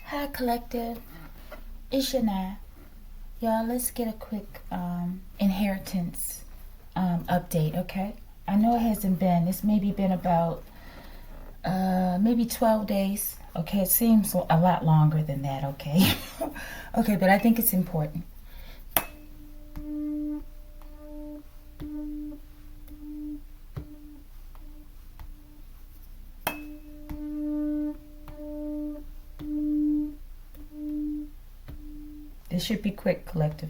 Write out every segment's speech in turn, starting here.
Hi, collective. It's Shana. Y'all, let's get a quick inheritance update, okay? I know it hasn't been. It's maybe been about maybe 12 days. Okay, it seems a lot longer than that, okay? Okay, but I think it's important. This should be quick, collective.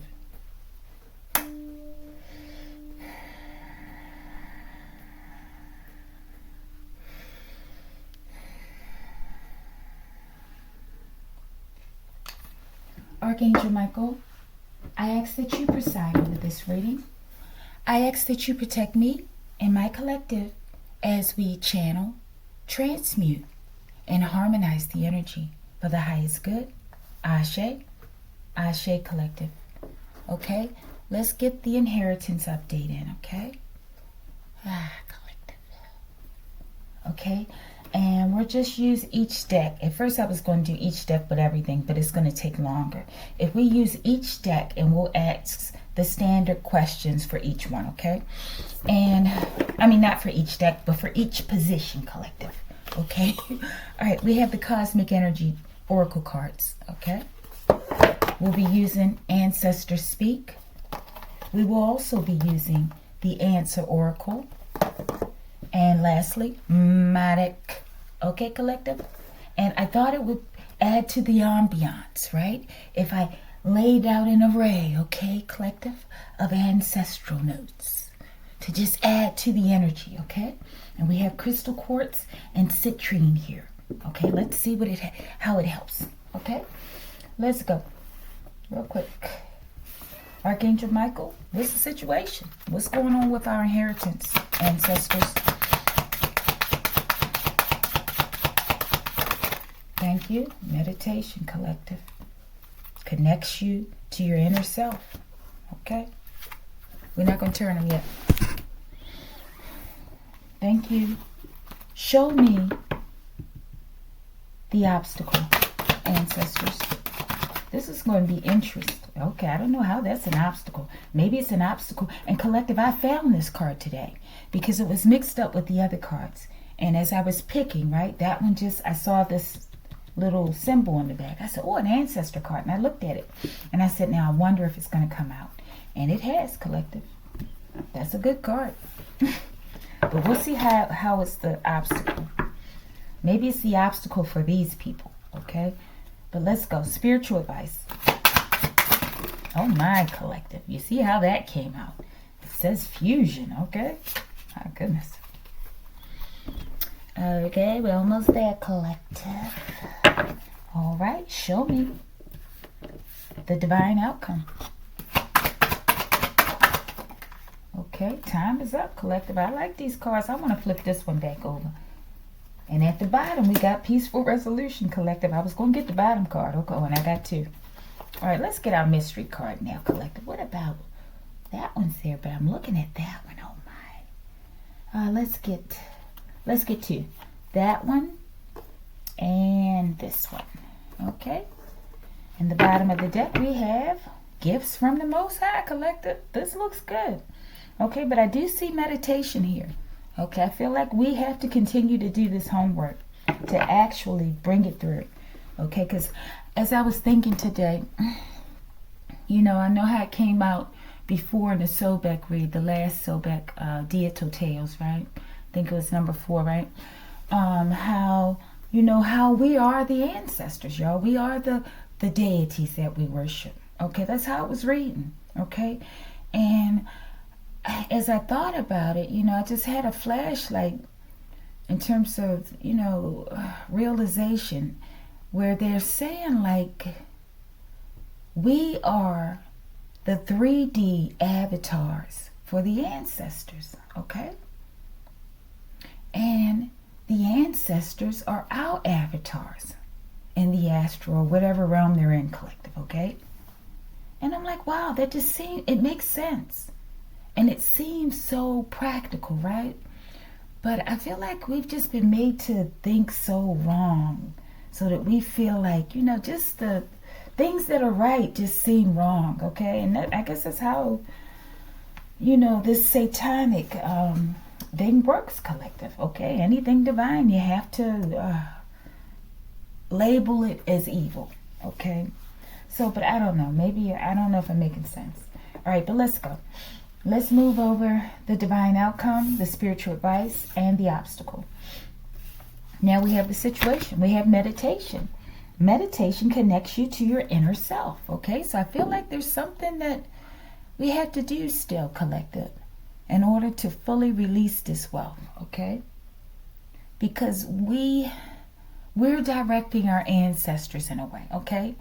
Archangel Michael, I ask that you preside over this reading. I ask that you protect me and my collective as we channel, transmute, and harmonize the energy for the highest good. Ashe, Ashe collective. Okay, let's get the inheritance update in, okay? Collective. Okay, and we'll just use each deck. At first I was going to do each deck with everything, but it's going to take longer. If we use each deck and we'll ask the standard questions for each one, okay? And, I mean, not for each deck, but for each position, collective, okay? All right, we have the Cosmic Energy Oracle cards, okay? We'll be using Ancestor Speak. We will also be using the Answer Oracle. And lastly, Matic. Okay, collective? And I thought it would add to the ambiance, right? If I laid out an array, okay, collective, of ancestral notes to just add to the energy, okay? And we have crystal quartz and citrine here. Okay, let's see what how it helps. Okay, let's go. Real quick. Archangel Michael, what's the situation? What's going on with our inheritance, ancestors? Thank you. Meditation, collective. Connects you to your inner self. Okay? We're not going to turn them yet. Thank you. Show me the obstacle, ancestors. This is going to be interesting. Okay, I don't know how that's an obstacle. Maybe it's an obstacle. And collective, I found this card today because it was mixed up with the other cards. And as I was picking, right, that one just, I saw this little symbol on the back. I said, oh, an ancestor card. And I looked at it. And I said, now I wonder if it's going to come out. And it has, collective. That's a good card. But we'll see how it's the obstacle. Maybe it's the obstacle for these people, okay? But let's go. Spiritual advice. Oh my, collective. You see how that came out? It says fusion, okay? My goodness. Okay, we're almost there, collective. All right, show me the divine outcome. Okay, time is up, collective. I like these cards. I want to flip this one back over. And at the bottom, we got Peaceful Resolution, collective. I was going to get the bottom card. Okay, and I got two. All right, let's get our mystery card now, collective. What about that one's there, but I'm looking at that one. Oh my. Let's get two. That one and this one. Okay. In the bottom of the deck, we have Gifts from the Most High, collective. This looks good. Okay, but I do see meditation here. Okay, I feel like we have to continue to do this homework to actually bring it through. Okay, because as I was thinking today, you know, I know how it came out before in the Sobek read, the last Sobek, Dia Tales, right? I think it was number 4, right? How, you know, how we are the ancestors, y'all. We are the deities that we worship. Okay, that's how it was reading. Okay, and as I thought about it, you know, I just had a flash, like, in terms of, you know, realization, where they're saying, like, we are the 3D avatars for the ancestors, okay? And the ancestors are our avatars in the astral, or whatever realm they're in, collective, okay? And I'm like, wow, that just seems, it makes sense. And it seems so practical, right? But I feel like we've just been made to think so wrong so that we feel like, just the things that are right just seem wrong, okay? And I guess that's how, this satanic thing works, collective, okay? Anything divine, you have to label it as evil, okay? So, but I don't know. Maybe, I don't know if I'm making sense. All right, but let's go. Let's move over the divine outcome, the spiritual advice, and the obstacle. Now we have the situation. We have meditation. Meditation connects you to your inner self, okay? So I feel like there's something that we have to do still, collective, in order to fully release this wealth, okay? Because we're directing our ancestors in a way, okay?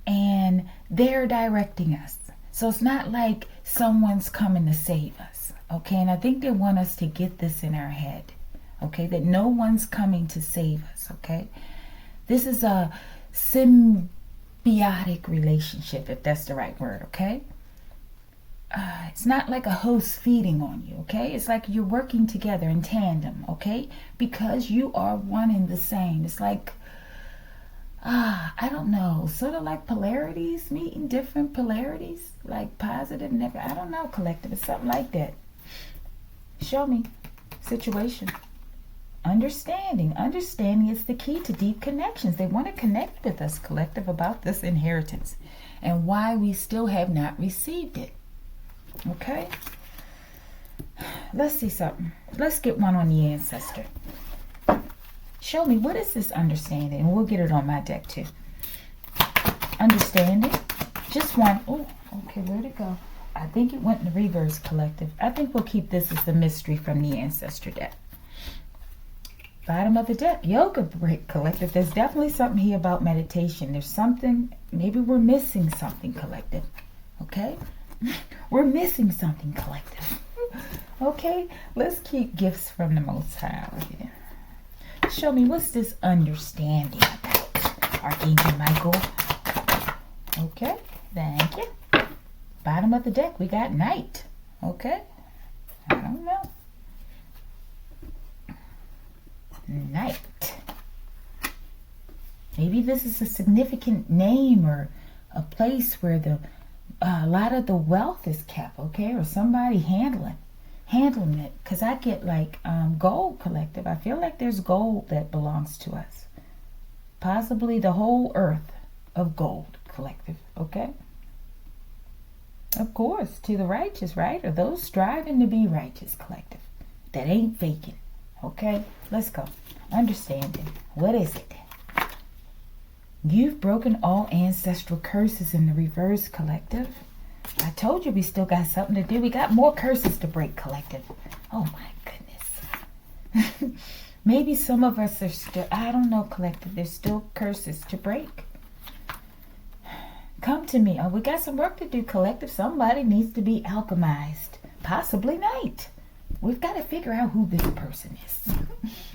And they're directing us. So it's not like someone's coming to save us, okay? And I think they want us to get this in our head, okay? That no one's coming to save us, okay? This is a symbiotic relationship, if that's the right word, okay? It's not like a host feeding on you, okay? It's like you're working together in tandem, okay? Because you are one and the same. It's like, I don't know, sort of like polarities, meeting different polarities, like positive, negative. I don't know, collective. It's something like that. Show me. Situation. Understanding is the key to deep connections. They want to connect with us, collective, about this inheritance and why we still have not received it. Okay? Let's see something. Let's get one on the ancestor. Show me, what is this understanding? And we'll get it on my deck too. Understanding. Just one. Oh, okay, where'd it go? I think it went in the reverse, collective. I think we'll keep this as the mystery from the ancestor deck. Bottom of the deck, yoga break, collective. There's definitely something here about meditation. There's something, maybe we're missing something, collective. Okay? We're missing something, collective. Okay? Let's keep gifts from the Most High over here. Show me, what's this understanding about, Archangel Michael? Okay, thank you. Bottom of the deck, we got night. Okay? I don't know. Night. Maybe this is a significant name or a place where a lot of the wealth is kept, okay? Or somebody handling it, because I get like gold, collective. I feel like there's gold that belongs to us, possibly the whole earth of gold, collective. Okay, of course, to the righteous, right? Or those striving to be righteous, collective, that ain't faking. Okay, let's go. Understanding. What is it? You've broken all ancestral curses in the reverse, collective. I told you we still got something to do. We got more curses to break, collective. Oh my goodness. Maybe some of us are still, I don't know, collective. There's still curses to break. Come to me. Oh, we got some work to do, collective. Somebody needs to be alchemized. Possibly night. We've got to figure out who this person is.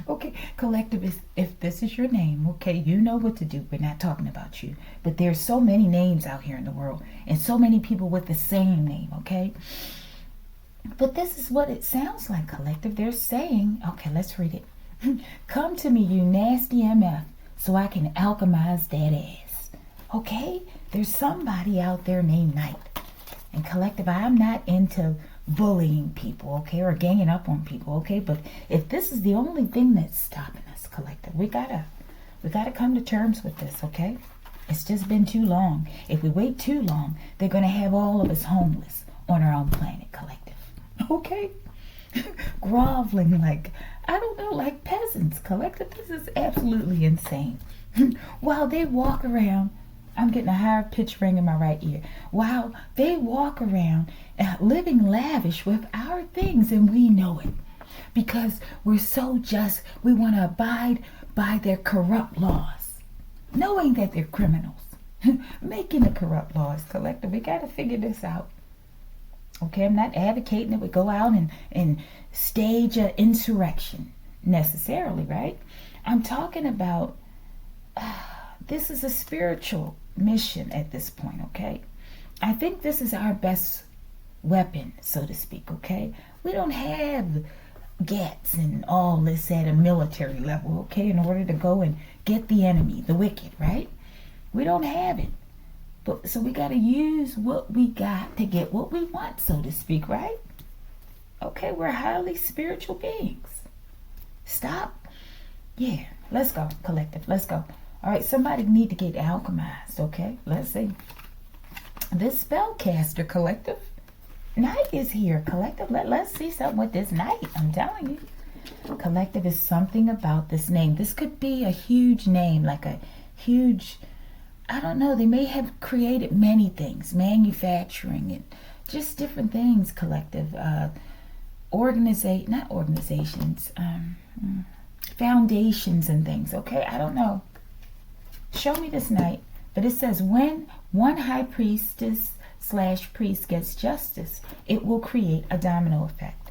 Okay, collective, if this is your name, okay, you know what to do. We're not talking about you. But there's so many names out here in the world and so many people with the same name, okay? But this is what it sounds like, collective. They're saying, okay, let's read it. Come to me, you nasty MF, so I can alchemize that ass. Okay? There's somebody out there named Night. And collective, I'm not into bullying people, okay, or ganging up on people, okay, but if this is the only thing that's stopping us, collective, we gotta come to terms with this, okay? It's just been too long. If we wait too long, they're gonna have all of us homeless on our own planet, collective. Okay? Groveling like, I don't know, like peasants, collective. This is absolutely insane. While they walk around, I'm getting a higher pitch ring in my right ear. While they walk around living lavish with our things, and we know it. Because we're so just, we want to abide by their corrupt laws. Knowing that they're criminals. Making the corrupt laws, collective. We got to figure this out. Okay, I'm not advocating that we go out and stage an insurrection necessarily, right? I'm talking about this is a spiritual mission at this point, okay? I think this is our best weapon, so to speak, okay? We don't have gets and all this at a military level, okay, in order to go and get the enemy, the wicked, right? We don't have it. But so we got to use what we got to get what we want, so to speak, right? Okay, we're highly spiritual beings. Stop. Yeah, let's go, collective. Let's go. All right, somebody need to get alchemized, okay? Let's see. This spellcaster, collective. Night is here, collective. Let's see something with this night. I'm telling you. Collective is something about this name. This could be a huge name, like a huge, I don't know, they may have created many things, manufacturing and just different things, collective. Not organizations, foundations and things, okay? I don't know. Show me this night. But it says when one high priestess / priest gets justice, it will create a domino effect.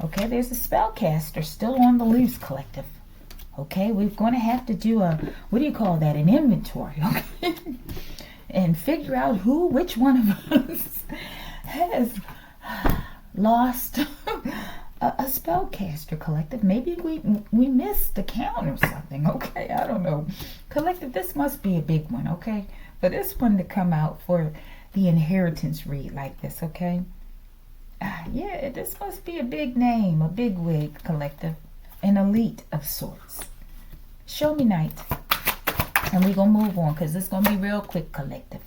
Okay, there's a spellcaster still on the loose, collective. Okay, we're going to have to do a, what do you call that, an inventory, okay? And figure out which one of us has lost a spellcaster, collective. Maybe we missed the count or something, okay? I don't know. Collective, this must be a big one, okay? For this one to come out for the inheritance read like this, okay? Yeah, this must be a big name, a big wig, collective. An elite of sorts. Show me night. And we're going to move on because it's going to be real quick, collective.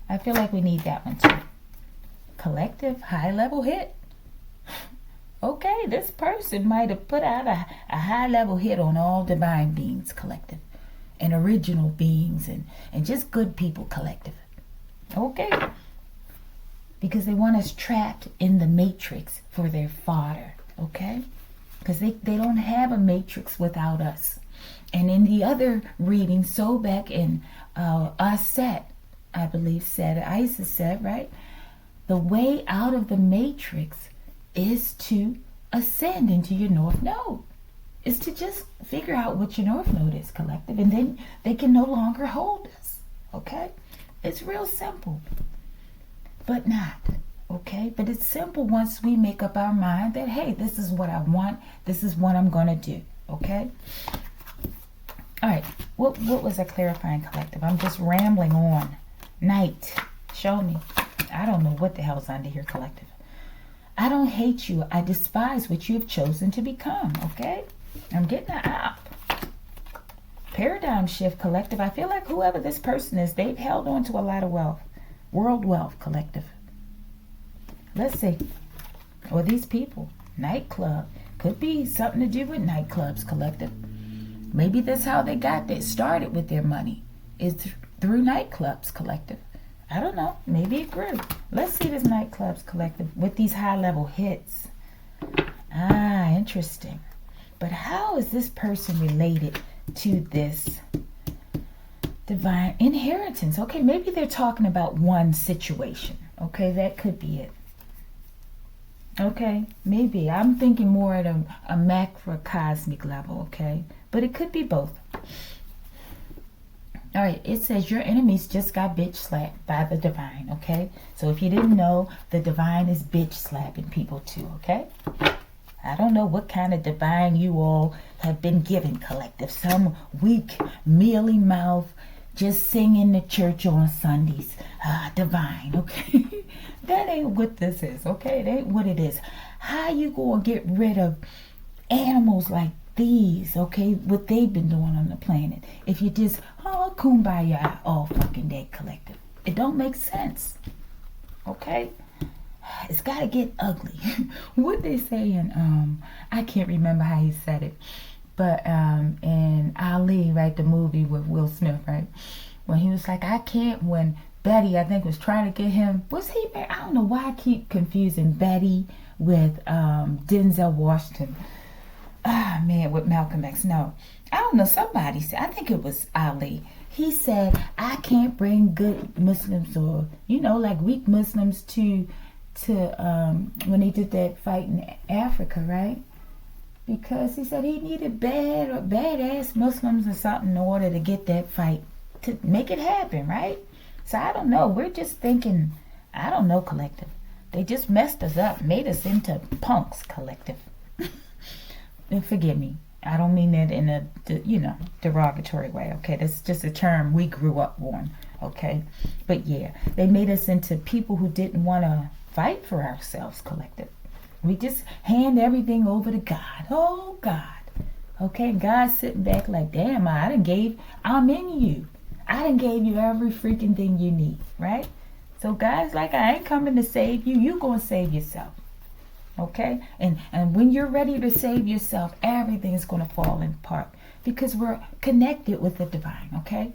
I feel like we need that one too. Collective, high level hit. Okay, this person might have put out a high level hit on all divine beings, collective. And original beings and just good people, collective. Okay. Because they want us trapped in the matrix for their fodder. Okay. Because they don't have a matrix without us. And in the other reading, so back in Aset, I believe said, Isis said, right? The way out of the matrix is to ascend into your north node. Is to just figure out what your north node is, collective. And then they can no longer hold us. Okay? It's real simple. But not. Okay? But it's simple once we make up our mind that, hey, this is what I want. This is what I'm going to do. Okay? All right. What was a clarifying, collective? I'm just rambling on. Night. Show me. I don't know what the hell's under here, collective. I don't hate you. I despise what you have chosen to become. Okay? I'm getting an up. Paradigm shift, collective. I feel like whoever this person is, they've held on to a lot of wealth. World wealth, collective. Let's see. Or these people. Nightclub. Could be something to do with nightclubs, collective. Maybe that's how they got there, started with their money. Is through nightclubs, collective. I don't know. Maybe it grew. Let's see this nightclubs, collective, with these high-level hits. Ah, interesting. But how is this person related to this divine inheritance? Okay, maybe they're talking about one situation. Okay, that could be it. Okay, maybe. I'm thinking more at a macrocosmic level, okay? But it could be both. All right, it says your enemies just got bitch slapped by the divine, okay? So if you didn't know, the divine is bitch slapping people too, okay? I don't know what kind of divine you all have been given, collective. Some weak, mealy mouth, just singing the church on Sundays. Divine, okay? That ain't what this is, okay? It ain't what it is. How you gonna get rid of animals like these, okay? What they've been doing on the planet. If you just, kumbaya all fucking day, collective. It don't make sense, okay? It's got to get ugly. What they say in, I can't remember how he said it, but in Ali, right, the movie with Will Smith, right, when he was like, I can't, when Betty, I think, was trying to get him, was he, I don't know why I keep confusing Betty with Denzel Washington. Ah, man, with Malcolm X. No, I don't know, somebody said, I think it was Ali. He said, I can't bring good Muslims or, like weak Muslims to when he did that fight in Africa, right? Because he said he needed badass Muslims or something in order to get that fight, to make it happen, right? So I don't know. We're just thinking, I don't know, collective. They just messed us up, made us into punks, collective. And forgive me. I don't mean that in a, derogatory way, okay? That's just a term we grew up on, okay? But yeah, they made us into people who didn't want to fight for ourselves, collective. We just hand everything over to God. Oh, God. Okay, God's sitting back like, damn, I'm in you. I done gave you every freaking thing you need, right? So God's like, I ain't coming to save you. You gonna save yourself. Okay? And when you're ready to save yourself, everything is gonna fall apart because we're connected with the divine, okay?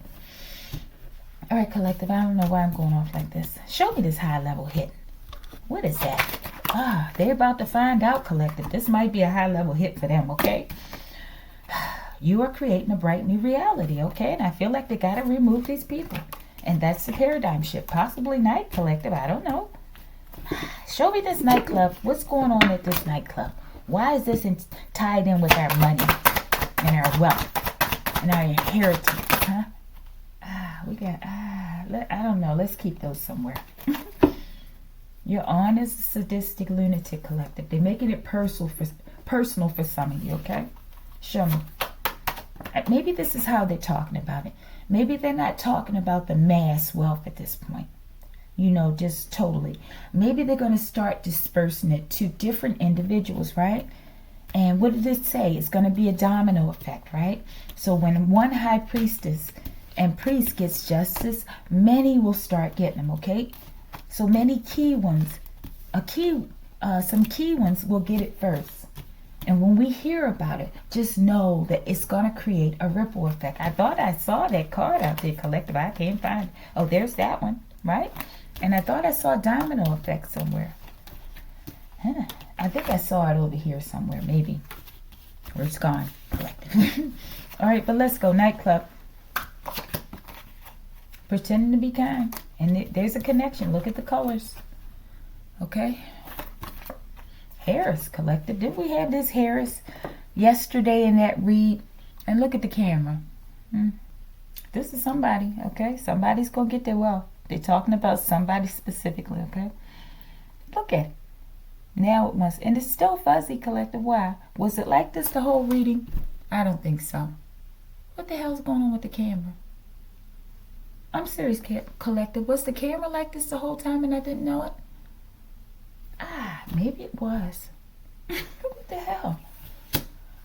All right, collective, I don't know why I'm going off like this. Show me this high level hit. What is that? They're about to find out, collective. This might be a high level hit for them, okay? You are creating a bright new reality, okay? And I feel like they got to remove these people. And that's the paradigm shift. Possibly night, collective. I don't know. Show me this nightclub. What's going on at this nightclub? Why is this tied in with our money and our wealth and our inheritance, huh? I don't know. Let's keep those somewhere. You're on as a sadistic lunatic, collective. They're making it personal for some of you, okay? Show me. Maybe this is how they're talking about it. Maybe they're not talking about the mass wealth at this point. Just totally. Maybe they're going to start dispersing it to different individuals, right? And what did it say? It's going to be a domino effect, right? So when one high priestess and priest gets justice, many will start getting them, okay? So many key ones, some key ones will get it first. And when we hear about it, just know that it's going to create a ripple effect. I thought I saw that card out there, collective. I can't find it. Oh, there's that one, right? And I thought I saw a domino effect somewhere. I think I saw it over here somewhere, maybe. Where it's gone, collective. All right, but let's go. Nightclub. Pretending to be kind. And there's a connection. Look at the colors. Okay? Harris, collective. Did we have this Harris yesterday in that read? And look at the camera. This is somebody, okay? Somebody's going to get their wealth. They're talking about somebody specifically, okay? Look at it. Now it must, and it's still fuzzy, collective. Why? Was it like this the whole reading? I don't think so. What the hell's going on with the camera? I'm serious, collective. Was the camera like this the whole time and I didn't know it? Maybe it was. What the hell?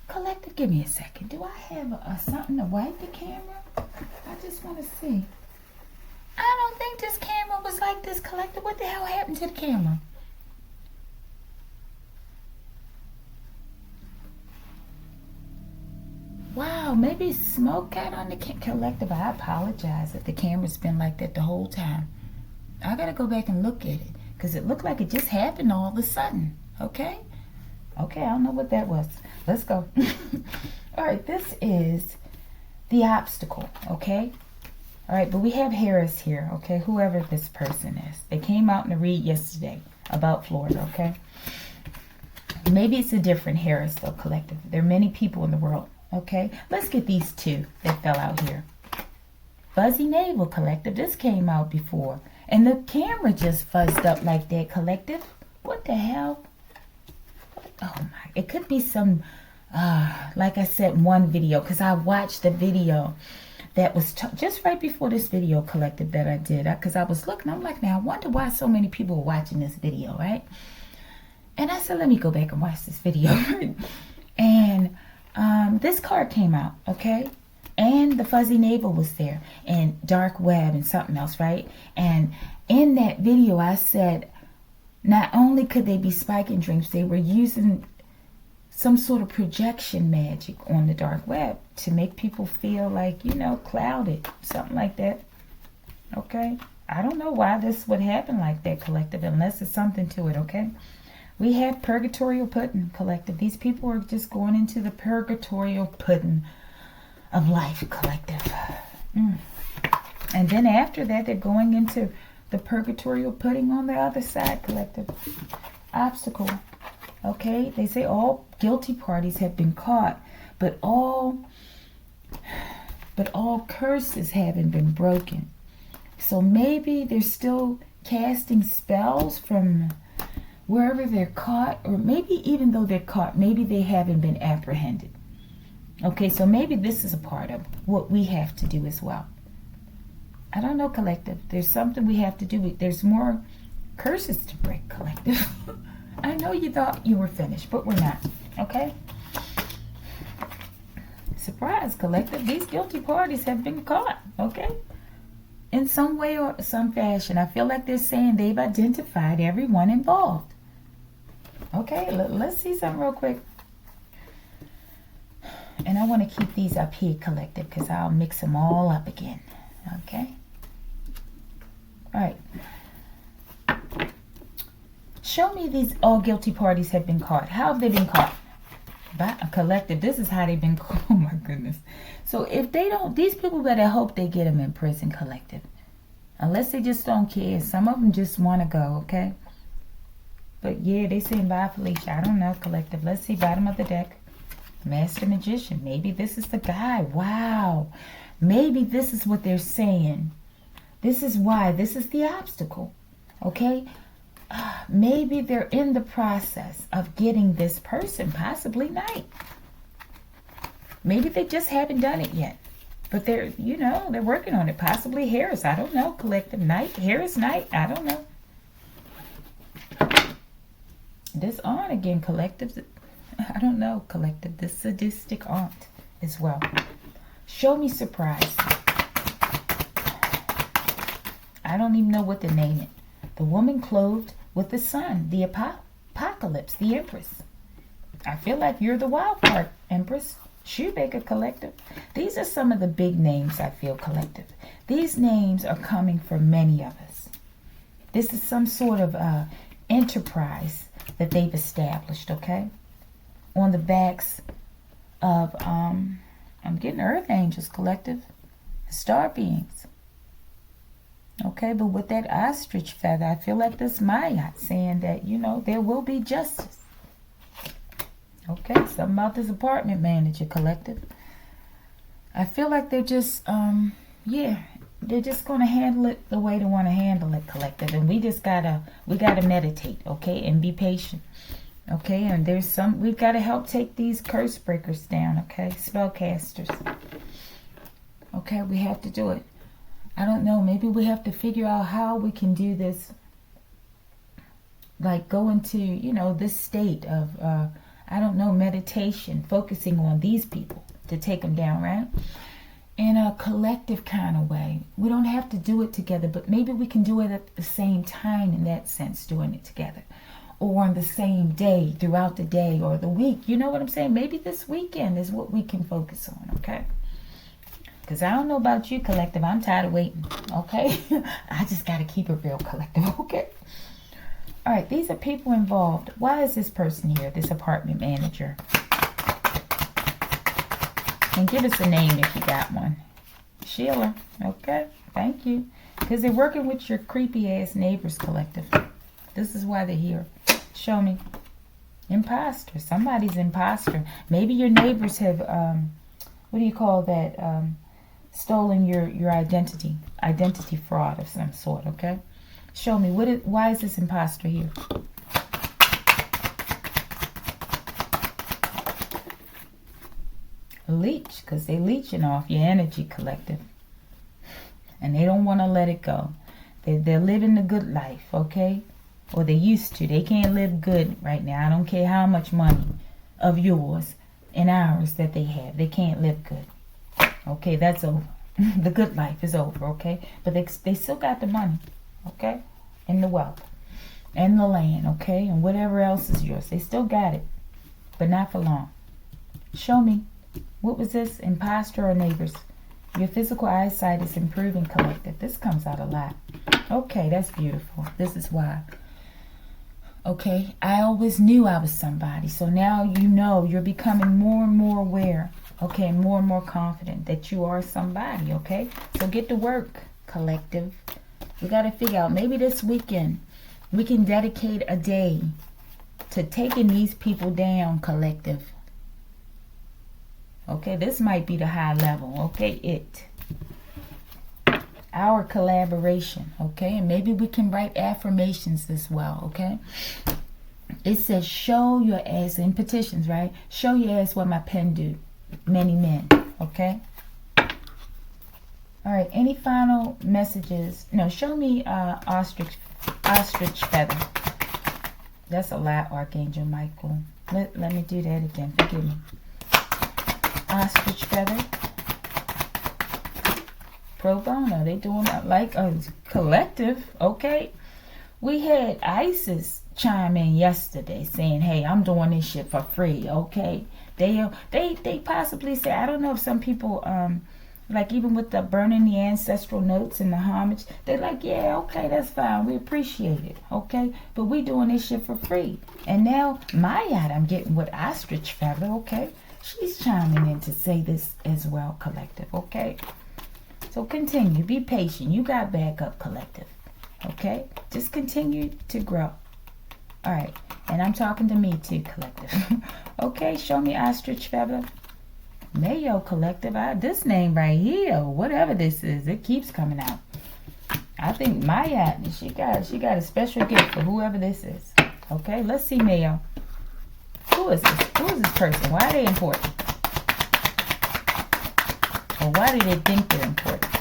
Collective, give me a second. Do I have something to wipe the camera? I just want to see. I don't think this camera was like this, collective. What the hell happened to the camera? Wow, maybe smoke got on the collective. I apologize if the camera's been like that the whole time. I gotta go back and look at it because it looked like it just happened all of a sudden. Okay? Okay, I don't know what that was. Let's go. All right, this is the obstacle, okay? All right, but we have Harris here, okay? Whoever this person is. They came out in the read yesterday about Florida, okay? Maybe it's a different Harris, though, collective. There are many people in the world, okay? Let's get these two that fell out here. Fuzzy Navel, collective. This came out before. And the camera just fuzzed up like that, collective. What the hell? Oh, my. It could be some, like I said, one video. Because I watched the video that was just right before this video, collective, that I did. Because I was looking. I'm like, now, I wonder why so many people were watching this video, right? And I said, let me go back and watch this video. And this card came out, okay? And the Fuzzy Navel was there. And Dark Web and something else, right? And in that video, I said, not only could they be spiking dreams, they were using some sort of projection magic on the dark web to make people feel like, you know, clouded. Something like that. Okay? I don't know why this would happen like that, collective, unless there's something to it, okay? We have purgatorial pudding, collective. These people are just going into the purgatorial pudding of life, collective. And then after that, they're going into the purgatorial pudding on the other side, collective. Obstacle. Okay? They say all guilty parties have been caught, but all curses haven't been broken. So maybe they're still casting spells from wherever they're caught, or maybe even though they're caught, maybe they haven't been apprehended. Okay, so maybe this is a part of what we have to do as well. I don't know, collective. There's something we have to do. There's more curses to break, collective. I know you thought you were finished, but we're not. Okay? Surprise, collective. These guilty parties have been caught. Okay? In some way or some fashion. I feel like they're saying they've identified everyone involved. Okay, let's see something real quick. And I want to keep these up here, collective, because I'll mix them all up again. Okay? All right. Show me these all guilty parties have been caught. How have they been caught? By a collective. This is how they've been caught. Oh my goodness. So if they don't, these people better hope they get them in prison, collective. Unless they just don't care. Some of them just want to go, okay? But yeah, they saying bye, Felicia. I don't know, collective. Let's see, bottom of the deck. Master Magician. Maybe this is the guy. Wow. Maybe this is what they're saying. This is why. This is the obstacle. Okay? Maybe they're in the process of getting this person, possibly Knight. Maybe they just haven't done it yet. But they're, they're working on it. Possibly Harris. I don't know. Collective. Knight. Harris Knight. I don't know. This aunt again, collective. I don't know, collective. This sadistic aunt as well. Show me surprise. I don't even know what to name it. The woman clothed with the sun, the apocalypse, the empress. I feel like you're the wild card, empress. Shoemaker, collective. These are some of the big names I feel, collective. These names are coming for many of us. This is some sort of enterprise that they've established, okay? On the backs of, I'm getting earth angels, collective. Star beings. Okay, but with that ostrich feather, I feel like this Maya saying that, there will be justice. Okay, something about this apartment manager, collective. I feel like they're just, they're just going to handle it the way they want to handle it, collective. And we gotta meditate, okay, and be patient. Okay, and we've got to help take these curse breakers down, okay, spellcasters. Okay, we have to do it. I don't know, maybe we have to figure out how we can do this, like go into, this state of, I don't know, meditation, focusing on these people to take them down, right? In a collective kind of way. We don't have to do it together, but maybe we can do it at the same time in that sense, doing it together. Or on the same day, throughout the day or the week. You know what I'm saying? Maybe this weekend is what we can focus on, okay? Because I don't know about you, collective. I'm tired of waiting, okay? I just got to keep it real, collective, okay? All right, these are people involved. Why is this person here, this apartment manager? And give us a name if you got one. Sheila, okay? Thank you. Because they're working with your creepy-ass neighbors, collective. This is why they're here. Show me. Imposter. Somebody's imposter. Maybe your neighbors have, what do you call that? Stolen your identity. Identity fraud of some sort, okay? Show me. Why is this imposter here? Leech, because they're leeching off your energy, collective. And they don't want to let it go. They're living the good life, okay? Or they used to. They can't live good right now. I don't care how much money of yours and ours that they have. They can't live good. Okay, that's over. The good life is over, okay? But they still got the money, okay? And the wealth. And the land, okay? And whatever else is yours. They still got it. But not for long. Show me. What was this? Imposter or neighbors? Your physical eyesight is improving, collective. This comes out a lot. Okay, that's beautiful. This is why. Okay, I always knew I was somebody. So now you're becoming more and more aware. Okay, more and more confident that you are somebody, okay? So get to work, collective. We got to figure out, maybe this weekend, we can dedicate a day to taking these people down, collective. Okay, this might be the high level, okay? Our collaboration, okay? And maybe we can write affirmations as well, okay? It says, show your ass in petitions, right? Show your ass what my pen do. Many men, okay? All right, any final messages? No, show me ostrich feather. That's a lot, Archangel Michael. Let me do that again. Forgive me. Ostrich feather. Pro bono. They doing like a collective, okay? We had Isis chime in yesterday saying, hey, I'm doing this shit for free, okay? They possibly say, I don't know if some people like even with the burning the ancestral notes and the homage, they're like, yeah, okay, that's fine, we appreciate it, okay, but we doing this shit for free. And now Maya, I'm getting with ostrich feather, okay, she's chiming in to say this as well, collective, okay? So continue, be patient, you got backup, collective, okay? Just continue to grow. All right, and I'm talking to me too, collective. Okay, show me ostrich feather. Mayo, collective. This name right here, whatever this is, it keeps coming out. I think Maya, she got a special gift for whoever this is. Okay, let's see, Mayo. Who is this? Who is this person? Why are they important? Or why do they think they're important?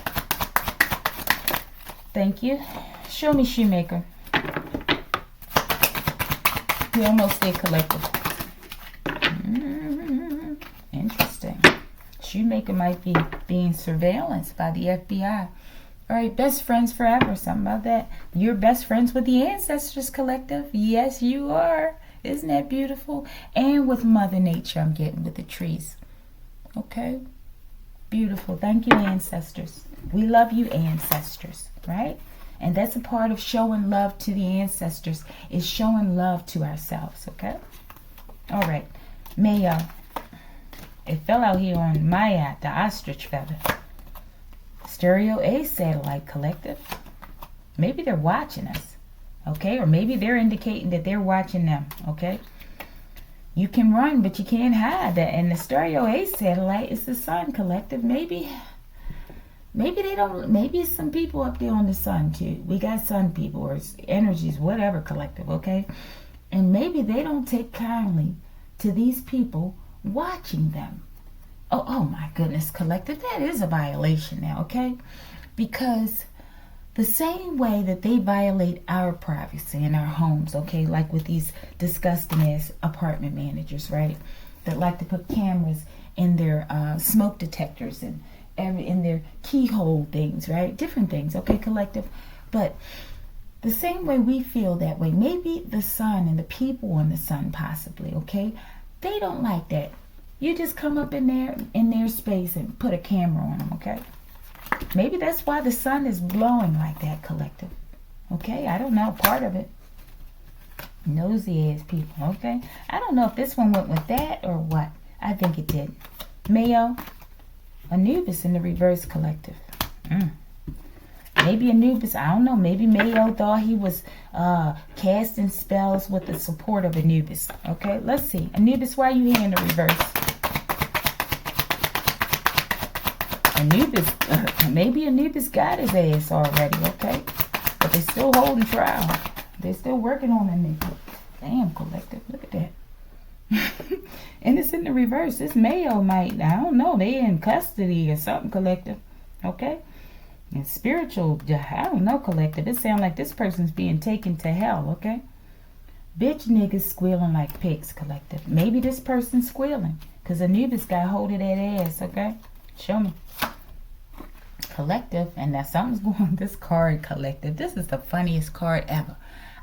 Thank you. Show me Shoemaker. We almost stay collective. Interesting. Shoemaker might be being surveillanced by the FBI. All right, best friends forever. Something about that. You're best friends with the ancestors, collective. Yes, you are. Isn't that beautiful? And with Mother Nature, I'm getting with the trees. Okay? Beautiful. Thank you, ancestors. We love you, ancestors, right? And that's a part of showing love to the ancestors, is showing love to ourselves, okay? All right. Mayo. It fell out here on Maya, the ostrich feather. Stereo A satellite, collective. Maybe they're watching us, okay? Or maybe they're indicating that they're watching them, okay? You can run, but you can't hide. That. And the Stereo A satellite is the sun, collective. Maybe they don't. Maybe it's some people up there on the sun too. We got sun people or energies, whatever, collective, okay? And maybe they don't take kindly to these people watching them. Oh my goodness, collective, that is a violation now, okay? Because the same way that they violate our privacy in our homes, okay, like with these disgusting ass apartment managers, right, that like to put cameras in their smoke detectors and in their keyhole things, right, different things, okay, collective. But the same way we feel that way, maybe the sun and the people on the sun possibly, okay, they don't like that. You just come up in their space and put a camera on them, okay? Maybe that's why the sun is blowing like that, collective. Okay, I don't know, part of it. Nosy ass people, okay? I don't know if this one went with that or what. I think it did. Mayo, Anubis in the reverse, collective. Maybe Anubis, I don't know, maybe Mayo thought he was casting spells with the support of Anubis. Okay, let's see. Anubis, why are you here in the reverse? Anubis, maybe Anubis got his ass already, okay? But they're still holding trial. They're still working on that nigga. Damn, collective, look at that. And it's in the reverse. This Mayo might, I don't know, they in custody or something, collective, okay? And spiritual, I don't know, collective. It sounds like this person's being taken to hell, okay? Bitch niggas squealing like pigs, collective. Maybe this person's squealing because Anubis got hold of that ass, okay? Show me. Collective, and now something's going on. This card, collective. This is the funniest card ever.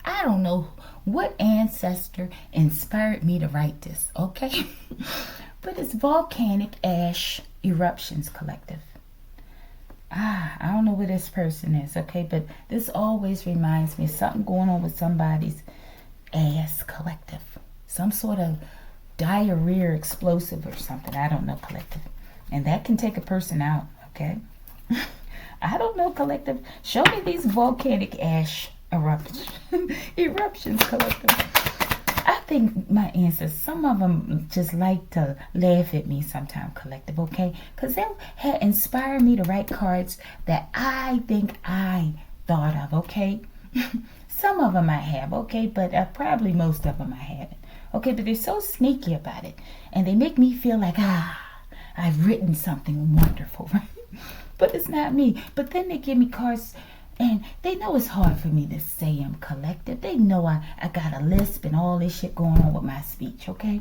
I don't know what ancestor inspired me to write this, okay? But it's volcanic ash eruptions, collective. I don't know where this person is, okay? But this always reminds me of something going on with somebody's ass, collective. Some sort of diarrhea explosive or something. I don't know, collective. And that can take a person out, okay? I don't know, collective. Show me these volcanic ash eruptions, collective. I think my ancestors, some of them just like to laugh at me sometimes, collective, okay? Because they'll inspire me to write cards that I think I thought of, okay? Some of them I have, okay, but probably most of them I haven't. Okay, but they're so sneaky about it. And they make me feel like, I've written something wonderful, right? But it's not me. But then they give me cards, and they know it's hard for me to say I'm collective. They know I got a lisp and all this shit going on with my speech, okay?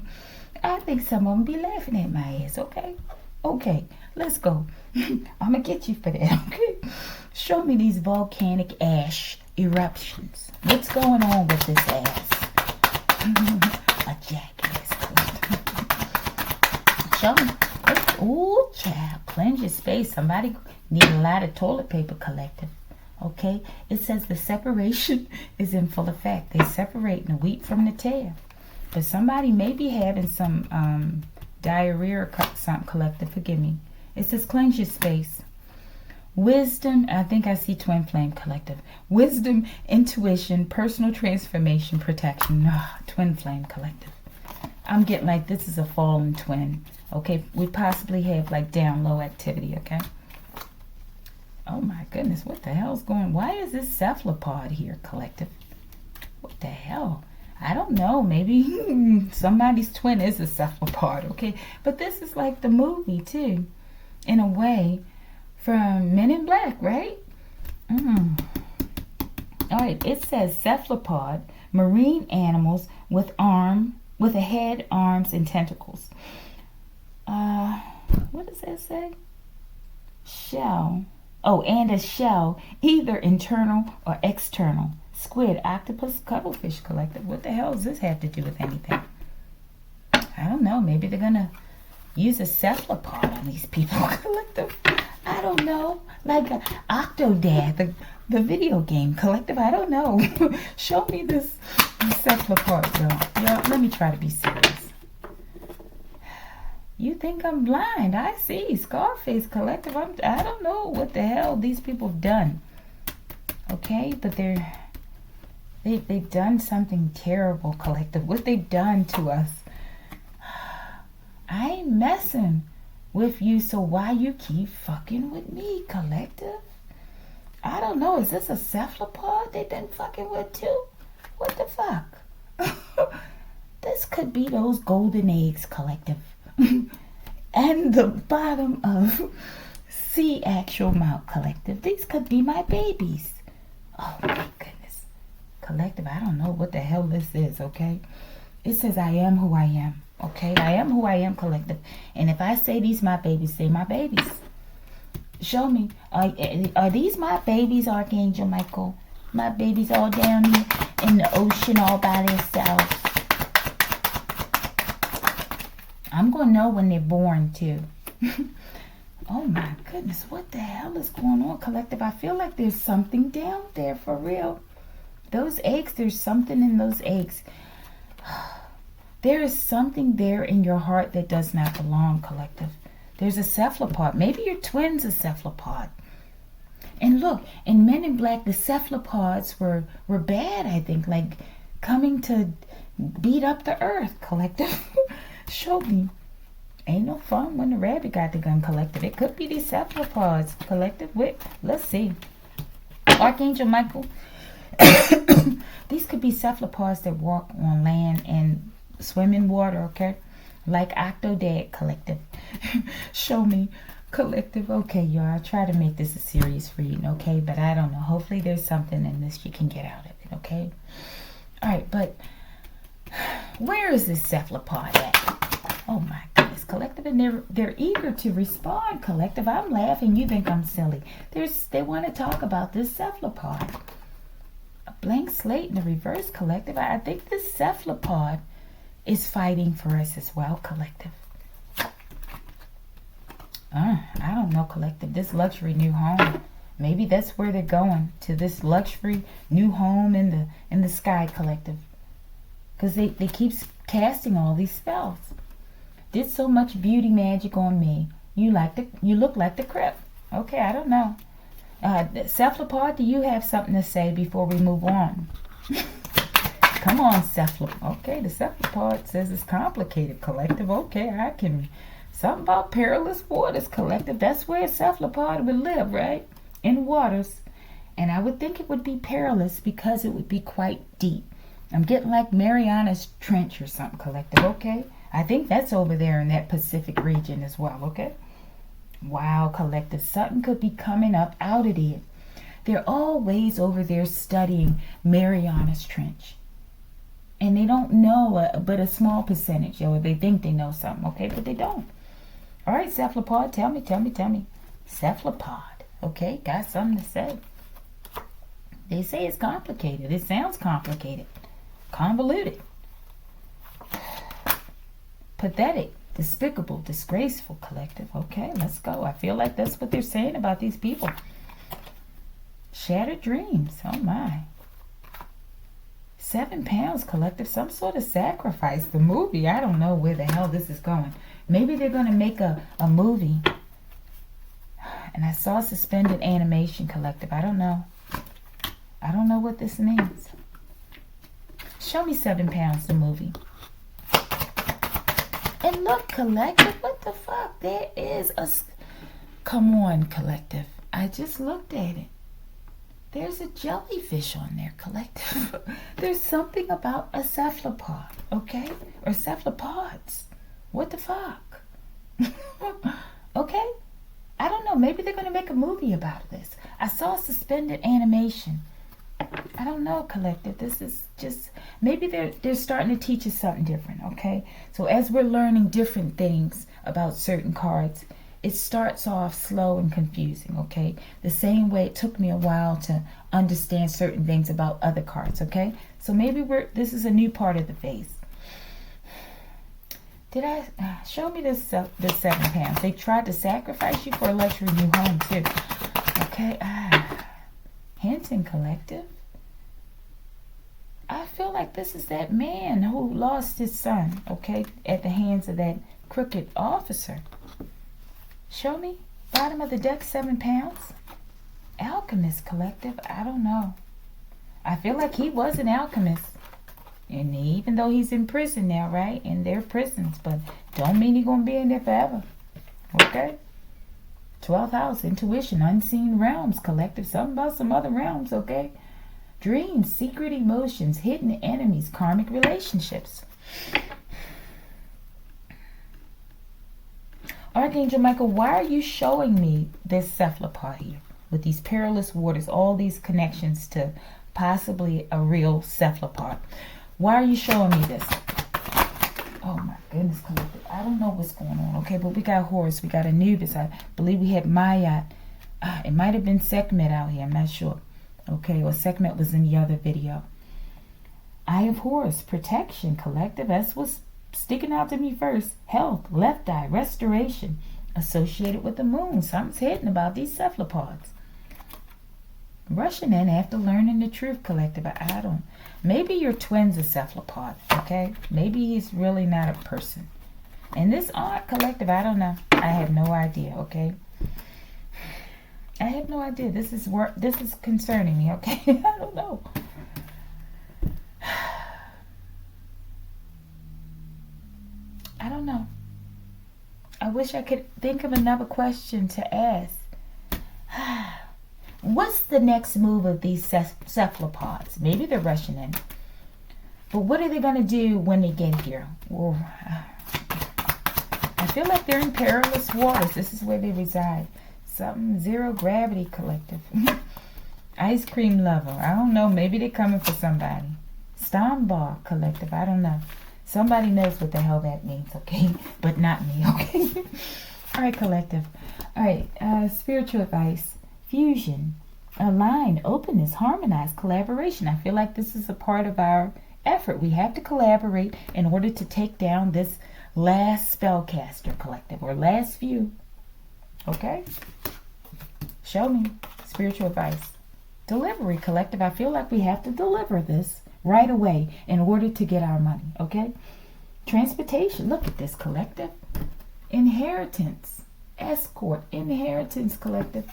I think some of them be laughing at my ass, okay? Okay, let's go. I'm gonna get you for that, okay? Show me these volcanic ash eruptions. What's going on with this ass? A jackass. Show me. Ooh, child, cleanse your space. Somebody need a lot of toilet paper, collective. Okay? It says the separation is in full effect. They're separating the wheat from the tare. But somebody may be having some diarrhea or something, collective. Forgive me. It says cleanse your space. Wisdom, I think I see twin flame, collective. Wisdom, intuition, personal transformation, protection. Twin flame, collective. I'm getting like this is a fallen twin. Okay, we possibly have like down low activity, okay? Oh my goodness, what the hell's going on? Why is this cephalopod here, collective? What the hell? I don't know, maybe somebody's twin is a cephalopod, okay? But this is like the movie too, in a way, from Men in Black, right? All right, it says cephalopod, marine animals with a head, arms, and tentacles. What does that say? Shell. Oh, and a shell, either internal or external. Squid, octopus, cuttlefish, collective. What the hell does this have to do with anything? I don't know. Maybe they're going to use a cephalopod on these people, collective. I don't know. Like a Octodad, the video game, collective. I don't know. Show me this cephalopod, though. Yeah, let me try to be serious. You think I'm blind? I see. Scarface, collective. I don't know what the hell these people have done. Okay, but they've done something terrible, collective. What they've done to us. I ain't messing with you, so why you keep fucking with me, collective? I don't know. Is this a cephalopod they've been fucking with too? What the fuck? This could be those golden eggs, collective. And the bottom of sea actual mouth, collective. These could be my babies. Oh my goodness. Collective, I don't know what the hell this is, okay? It says I am who I am, okay? I am who I am, collective. And if I say these my babies, say my babies. Show me. Are these my babies, Archangel Michael? My babies all down here in the ocean all by themselves. I'm going to know when they're born, too. Oh, my goodness. What the hell is going on, collective? I feel like there's something down there, for real. Those eggs, there's something in those eggs. There is something there in your heart that does not belong, collective. There's a cephalopod. Maybe your twin's a cephalopod. And look, in Men in Black, the cephalopods were bad, I think. Like, coming to beat up the earth, collective. Show me. Ain't no fun when the rabbit got the gun, collective. It could be these cephalopods, collective. Wait, let's see. Archangel Michael. These could be cephalopods that walk on land and swim in water, okay? Like Octodad, collective. Show me, collective. Okay, y'all. I'll try to make this a serious reading, okay? But I don't know. Hopefully there's something in this you can get out of it, okay? All right, but where is this cephalopod at? Oh my goodness, collective, and they're eager to respond, collective. I'm laughing. You think I'm silly? They want to talk about this cephalopod. A blank slate in the reverse, collective. I think this cephalopod is fighting for us as well, collective. I don't know, collective. This luxury new home. Maybe that's where they're going, to this luxury new home in the sky, collective. Because they keep casting all these spells. Did so much beauty magic on me. You look like the Crip. Okay, I don't know. Cephalopod, do you have something to say before we move on? Come on, cephalopod. Okay, the cephalopod says it's complicated, collective. Okay, I can. Something about perilous waters, collective. That's where a cephalopod would live, right? In waters. And I would think it would be perilous because it would be quite deep. I'm getting like Mariana's Trench or something, collective, okay? I think that's over there in that Pacific region as well, okay? Wow, collective, something could be coming up out of it. They're always over there studying Mariana's Trench. And they don't know but a small percentage, or they think they know something, okay? But they don't. All right, cephalopod, tell me. Cephalopod, okay? Got something to say. They say it's complicated. It sounds complicated. Convoluted. Pathetic. Despicable. Disgraceful, collective. Okay, let's go. I feel like that's what they're saying about these people. Shattered dreams. Oh, my. 7 pounds, collective. Some sort of sacrifice. The movie. I don't know where the hell this is going. Maybe they're going to make a movie. And I saw suspended animation, collective. I don't know. I don't know what this means. Show me 7 pounds, the movie. And look, collective, what the fuck? There is a... Come on, collective. I just looked at it. There's a jellyfish on there, collective. There's something about a cephalopod, okay? Or cephalopods. What the fuck? Okay? I don't know. Maybe they're going to make a movie about this. I saw suspended animation. I don't know, collective. This is just... Maybe they're starting to teach us something different, okay? So as we're learning different things about certain cards, it starts off slow and confusing, okay? The same way it took me a while to understand certain things about other cards, okay? So maybe this is a new part of the phase. Did I... show me this 7 pounds. They tried to sacrifice you for a luxury new home, too. Okay, Hinton, collective. I feel like this is that man who lost his son, okay, at the hands of that crooked officer. Show me. Bottom of the deck, 7 pounds. Alchemist, collective. I don't know. I feel like he was an alchemist. And even though he's in prison now, right? In their prisons. But don't mean he's going to be in there forever. Okay? 12th house, intuition, unseen realms, collective. Something about some other realms, okay? Dreams, secret emotions, hidden enemies, karmic relationships. Archangel Michael, why are you showing me this cephalopod here with these perilous waters, all these connections to possibly a real cephalopod? Why are you showing me this? Oh my goodness, collective. I don't know what's going on, okay? But we got Horus, we got Anubis. I believe we had Mayat. It might have been Sekhmet out here, I'm not sure. Okay, or Sekhmet was in the other video. Eye of Horus, protection, collective. That's what's sticking out to me first. Health, left eye, restoration, associated with the moon. Something's hidden about these cephalopods. Rushing in after learning the truth, collective. I don't. Maybe your twin's a cephalopod, okay? Maybe he's really not a person. And this art, collective, I don't know. I have no idea, okay? I have no idea. This is concerning me, okay? I don't know. I don't know. I wish I could think of another question to ask. What's the next move of these cephalopods? Maybe they're rushing in. But what are they going to do when they get here? Well, I feel like they're in perilous waters. This is where they reside. Something zero gravity, collective. Ice cream lover. I don't know. Maybe they're coming for somebody. Stombar, collective. I don't know. Somebody knows what the hell that means, okay? But not me, okay? All right, collective. All right, spiritual advice. Fusion, align, openness, harmonize, collaboration. I feel like this is a part of our effort. We have to collaborate in order to take down this last spellcaster, collective, or last few. Okay? Show me. Spiritual advice. Delivery, collective. I feel like we have to deliver this right away in order to get our money. Okay? Transportation. Look at this, collective. Inheritance. Escort. Inheritance, collective.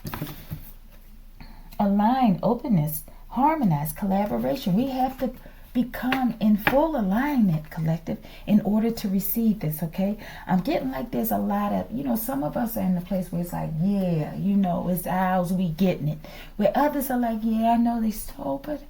Align, openness, harmonize, collaboration. We have to become in full alignment, collective, in order to receive this, okay? I'm getting like there's a lot of, some of us are in the place where it's like, yeah, it's ours, we getting it. Where others are like, yeah, I know they stole, but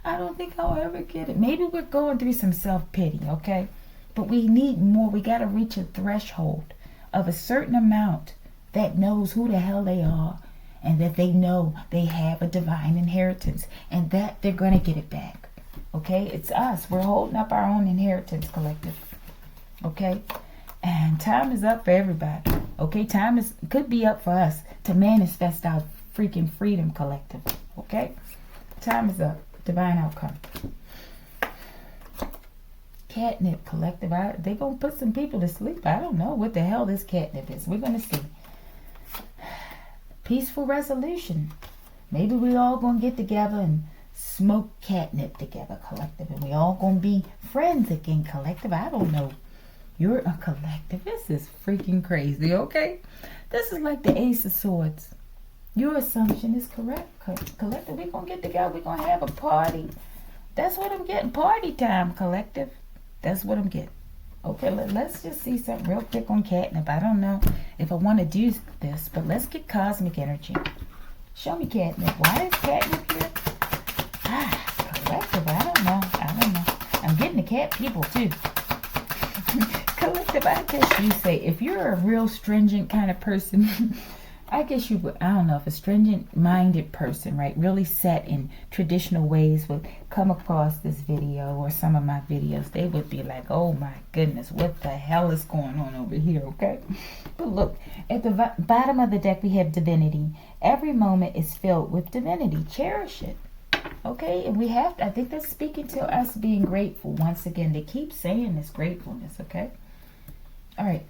I don't think I'll ever get it. Maybe we're going through some self-pity, okay? But we need more. We got to reach a threshold of a certain amount that knows who the hell they are, and that they know they have a divine inheritance, and that they're going to get it back. Okay, it's us. We're holding up our own inheritance, collective. Okay, and time is up for everybody. Okay, could be up for us to manifest our freaking freedom, collective. Okay, time is up. Divine outcome. Catnip, collective. They gonna put some people to sleep. I don't know what the hell this catnip is. We're gonna see. Peaceful resolution. Maybe we all gonna get together and smoke catnip together, collective, and we all gonna be friends again, collective. I don't know. You're a collective. This is freaking crazy, okay? This is like the Ace of Swords. Your assumption is correct, collective. We're gonna get together. We're gonna have a party. That's what I'm getting. Party time, collective. That's what I'm getting. Okay, let's just see something real quick on catnip. I don't know if I want to do this, but let's get cosmic energy. Show me catnip. Why is catnip here? Collective, I don't know. I'm getting the cat people too. Collective, I guess you say, if you're a real stringent kind of person, I guess you would, I don't know, if a stringent minded person, right, really set in traditional ways would come across this video or some of my videos, they would be like, oh my goodness, what the hell is going on over here, okay? But look, at the bottom of the deck we have divinity. Every moment is filled with divinity. Cherish it. Okay, and we have to, I think that's speaking to us being grateful. Once again, they keep saying this gratefulness, okay? All right,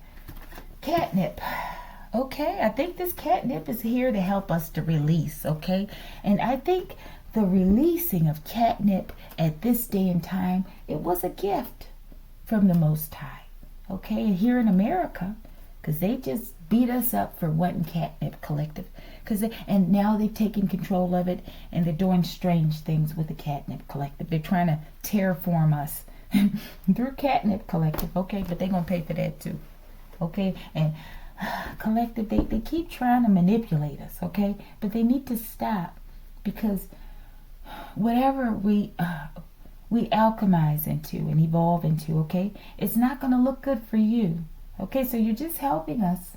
catnip. Okay, I think this catnip is here to help us to release, okay? And I think the releasing of catnip at this day and time, it was a gift from the Most High, okay? And here in America, because they just beat us up for wanting catnip, collective. And now they've taken control of it, and they're doing strange things with the catnip, collective. They're trying to terraform us through catnip, collective, okay? But they're going to pay for that too, okay? And collective, they keep trying to manipulate us, okay? But they need to stop, because whatever we alchemize into and evolve into, okay, it's not going to look good for you, okay? So you're just helping us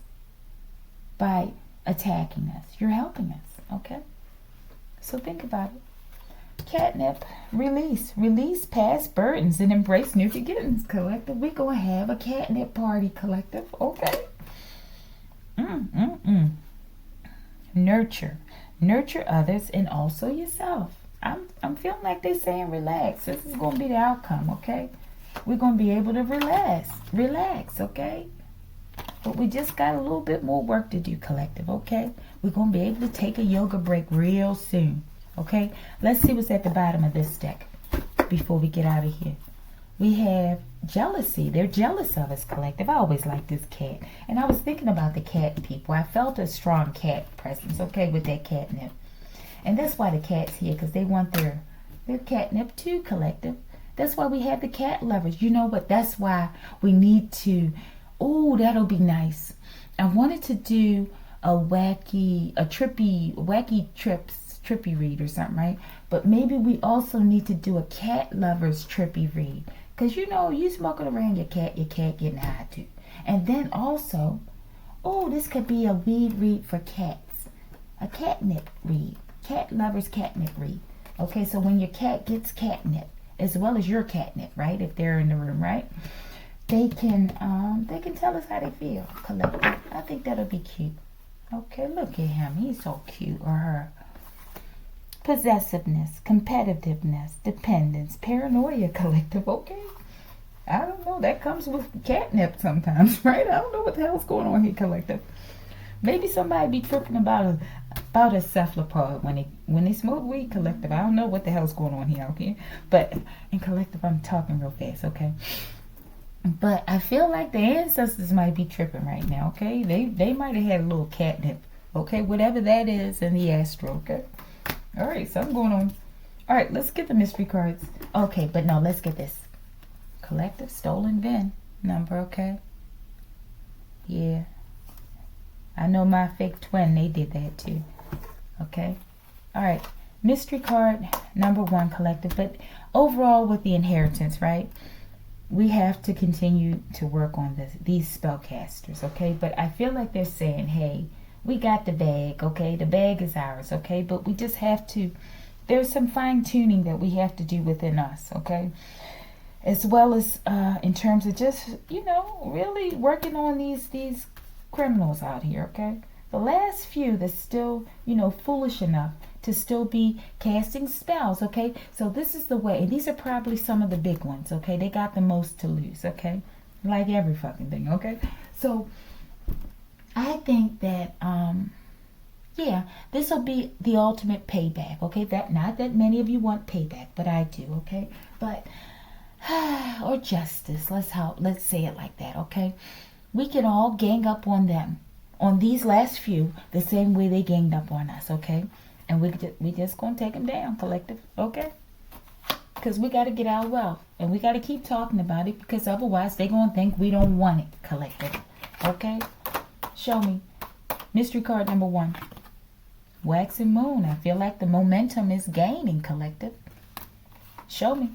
by attacking us. You're helping us, okay? So think about it. Catnip, release past burdens and embrace new beginnings, collective. We're going to have a catnip party, collective, okay? Nurture others and also yourself. I'm feeling like they're saying relax. This is going to be the outcome, okay? We're going to be able to relax, okay? But we just got a little bit more work to do, collective, okay? We're going to be able to take a yoga break real soon, okay? Let's see what's at the bottom of this deck before we get out of here. We have jealousy. They're jealous of us, collective. I always like this cat. And I was thinking about the cat people. I felt a strong cat presence, okay, with that catnip. And that's why the cat's here, because they want their catnip too, collective. That's why we have the cat lovers. You know what? That's why we need to... Oh, that'll be nice. I wanted to do a trippy read or something, right? But maybe we also need to do a cat lovers trippy read. Because you smoking around your cat getting high too. And then also, this could be a weed read for cats. A catnip read. Cat lovers catnip read. Okay, so when your cat gets catnip, as well as your catnip, right? If they're in the room, right? They can tell us how they feel, collective. I think that'll be cute. Okay, look at him. He's so cute, or her. Possessiveness, competitiveness, dependence, paranoia, collective. Okay. I don't know. That comes with catnip sometimes, right? I don't know what the hell's going on here, collective. Maybe somebody be tripping about a cephalopod when they smoke weed, collective. I don't know what the hell's going on here, okay? But in collective, I'm talking real fast, okay? But I feel like the ancestors might be tripping right now, okay? They might have had a little catnip, okay? Whatever that is in the astral, okay? All right, something going on. All right, let's get the mystery cards. Okay, but no, let's get this. Collective stolen VIN number, okay? Yeah. I know my fake twin, they did that too. Okay? All right. Mystery card number 1, collective. But overall with the inheritance, right? We have to continue to work on these spellcasters, okay? But I feel like they're saying, hey, we got the bag, okay? The bag is ours, okay? But we just have to, there's some fine tuning that we have to do within us, okay? As well as in terms of just, really working on these criminals out here, okay? The last few that's still, foolish enough to still be casting spells, okay? So this is the way. And these are probably some of the big ones, okay? They got the most to lose, okay? Like every fucking thing, okay? So I think that, this will be the ultimate payback, okay? That not that many of you want payback, but I do, okay? But, or justice, let's say it like that, okay? We can all gang up on them, on these last few, the same way they ganged up on us, okay? And we just gonna take them down, collective, okay? Because we got to get our wealth, and we got to keep talking about it, because otherwise they gonna think we don't want it, collective, okay? Show me. Mystery card number 1. Waxing moon. I feel like the momentum is gaining, collective. Show me.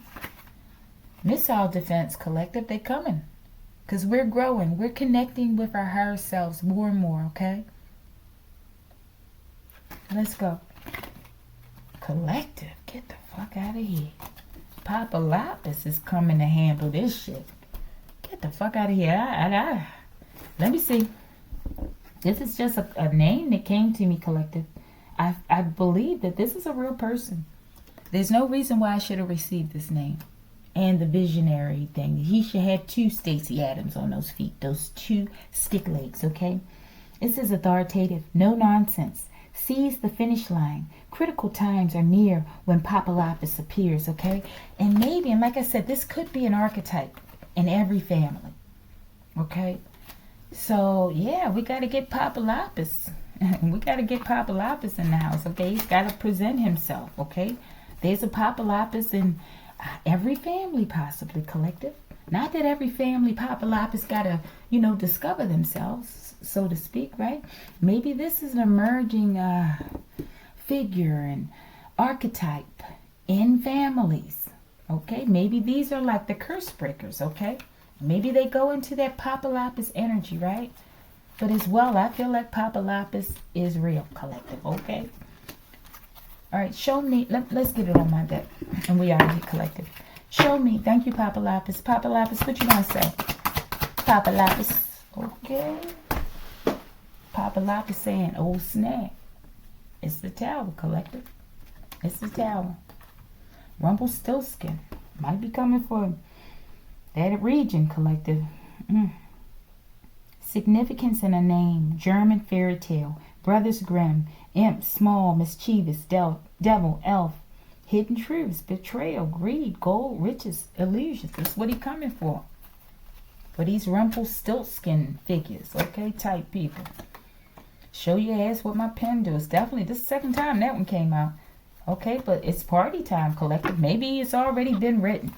Missile defense, collective, they coming. Because we're growing. We're connecting with our higher selves more and more, okay? Let's go. Collective, get the fuck out of here. Papa Lapis is coming to handle this shit. Get the fuck out of here. Let me see. This is just a name that came to me, collective. I believe that this is a real person. There's no reason why I should have received this name. And the visionary thing. He should have 2 Stacey Adams on those feet. Those 2 stick legs, okay? This is authoritative. No nonsense. Seize the finish line. Critical times are near when Papa Lapis appears, okay? And maybe, and like I said, this could be an archetype in every family, okay? So, yeah, we got to get Papa Lapis. We got to get Papa Lapis in the house, okay? He's got to present himself, okay? There's a Papa Lapis in every family, possibly, collective. Not that every family Papa Lapis got to, discover themselves, so to speak, right? Maybe this is an emerging figure and archetype in families, okay? Maybe these are like the curse breakers, okay? Maybe they go into that Papa Lapis energy, right? But as well, I feel like Papa Lapis is real, collective, okay? All right, show me. Let's get it on my deck. And we are here, collective. Show me. Thank you, Papa Lapis. Papa Lapis, what you gonna say? Papa Lapis. Okay. Papa Lapis saying, oh, snap. It's the Tower, collective. It's the Tower. Rumpelstiltskin. Might be coming for that region, collective. Significance in a name. German fairy tale. Brothers Grimm. Imp, small, mischievous, devil, elf. Hidden truths, betrayal, greed, gold, riches, illusions. That's what he coming for these Rumpelstiltskin figures, okay, type people. Show your ass what my pen do. It's definitely this is the 2nd time that one came out. Okay, but it's party time, collective. Maybe it's already been written.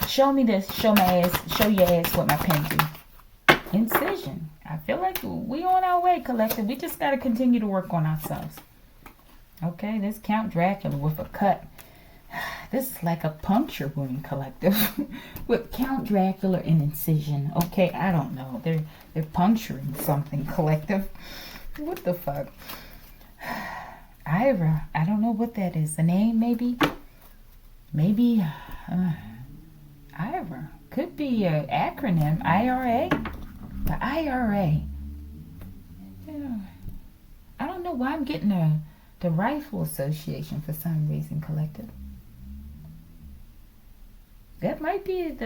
Show me this. Show my ass. Show your ass what my pen do. Incision. I feel like we on our way, collective. We just got to continue to work on ourselves. Okay, this Count Dracula with a cut. This is like a puncture wound, collective. With Count Dracula and incision. Okay, I don't know. They're puncturing something, collective. What the fuck? Ira. I don't know what that is. The name, maybe? Maybe Ira. Could be an acronym. IRA. The IRA. Yeah. I don't know why I'm getting the Rifle Association for some reason, collective. That might be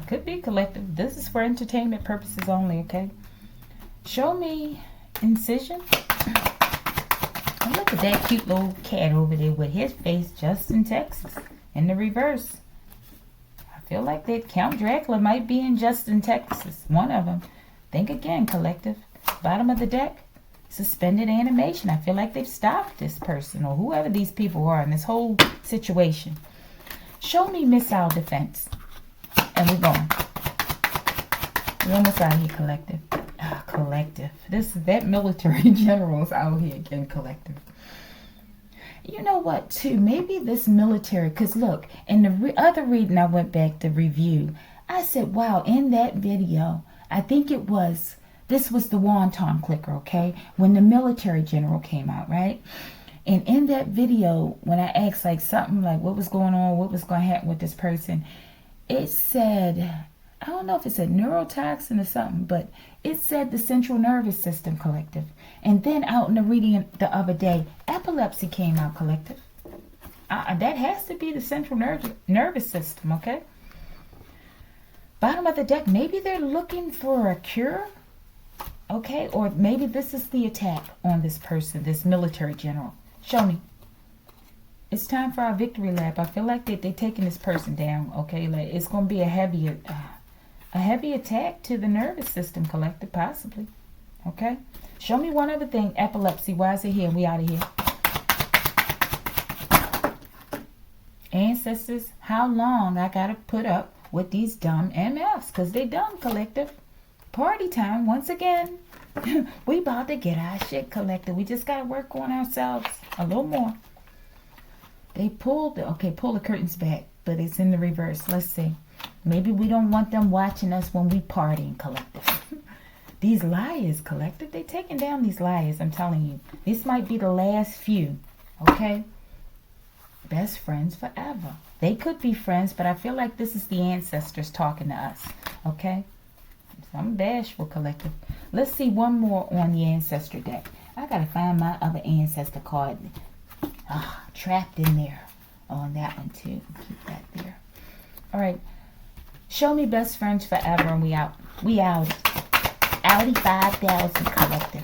could be collective. This is for entertainment purposes only, okay? Show me incision. And look at that cute little cat over there with his face just in Texas. In the reverse. I feel like that Count Dracula might be in Justin, Texas. One of them. Think again, collective. Bottom of the deck. suspended animation. I feel like they've stopped this person or whoever these people are in this whole situation. Show me missile defense. And we're going. We're almost out here, collective. Collective. That military general's out here again, collective. You know what, too? Maybe this military, because look, in the other reading I went back to review, I said, wow, in that video, I think this was the wonton clicker, okay? When the military general came out, right? And in that video, when I asked like something like what was going on, what was going to happen with this person, it said, I don't know if it said neurotoxin or something, but it said the central nervous system, collective. And then out in the reading the other day, epilepsy came out, collective. That has to be the central nervous system, okay? Bottom of the deck, maybe they're looking for a cure, okay? Or maybe this is the attack on this person, this military general. Show me. It's time for our victory lap. I feel like they're taking this person down, okay? Like it's going to be a heavy attack to the nervous system, collective, possibly. Okay? Show me one other thing. Epilepsy. Why is it here? We out of here. Ancestors, how long I got to put up with these dumb MFs? Because they dumb, collective. Party time once again. We about to get our shit, collective. We just got to work on ourselves a little more. They pull the curtains back, but it's in the reverse. Let's see. Maybe we don't want them watching us when we partying, collective. These liars, collective, they taking down these liars, I'm telling you. This might be the last few, okay? Best friends forever. They could be friends, but I feel like this is the ancestors talking to us, okay? I'm bashful, collective. Let's see one more on the ancestor deck. I got to find my other ancestor card. Trapped in there on that one too. Keep that there. All right. Show me best friends forever, and we out. We out. Audi 5000 collective.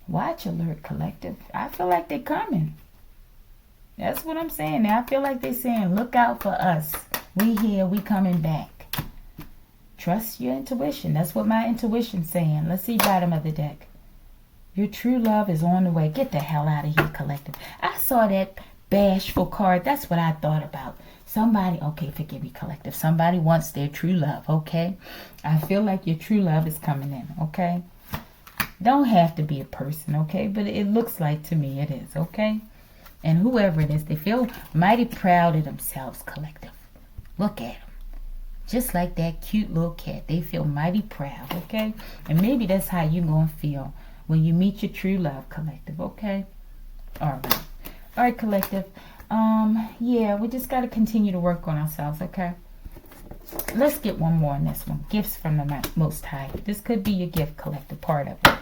Watch alert, collective. I feel like they're coming. That's what I'm saying. Now I feel like they're saying, look out for us. We here. We coming back. Trust your intuition. That's what my intuition's saying. Let's see bottom of the deck. Your true love is on the way. Get the hell out of here, collective. I saw that bashful card. That's what I thought about. Somebody, okay, forgive me, collective. Somebody wants their true love, okay? I feel like your true love is coming in, okay? Don't have to be a person, okay? But it looks like to me it is, okay? And whoever it is, they feel mighty proud of themselves, collective. Look at them. Just like that cute little cat. They feel mighty proud, okay? And maybe that's how you're going to feel when you meet your true love, collective, okay? All right, collective. Yeah, we just got to continue to work on ourselves, okay? Let's get one more on this one. Gifts from the Most High. This could be your gift, collective, part of it.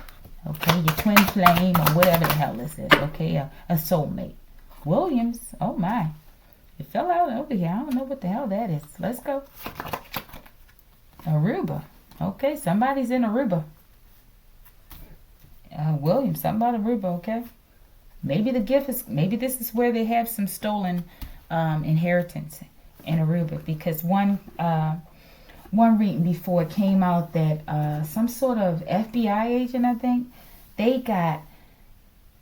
Okay, your twin flame or whatever the hell this is, okay? A soulmate. Williams, oh my. It fell out over here. I don't know what the hell that is. Let's go. Aruba. Okay, somebody's in Aruba. Williams, something about Aruba, okay? Maybe the gift is, maybe this is where they have some stolen inheritance in Aruba, because one reading before it came out that some sort of FBI agent, I think, they got,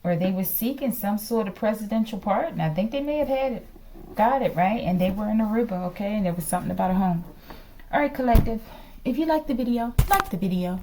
or they were seeking some sort of presidential pardon. I think they may have got it, right? And they were in Aruba, okay? And there was something about a home. All right, collective. If you like the video, like the video.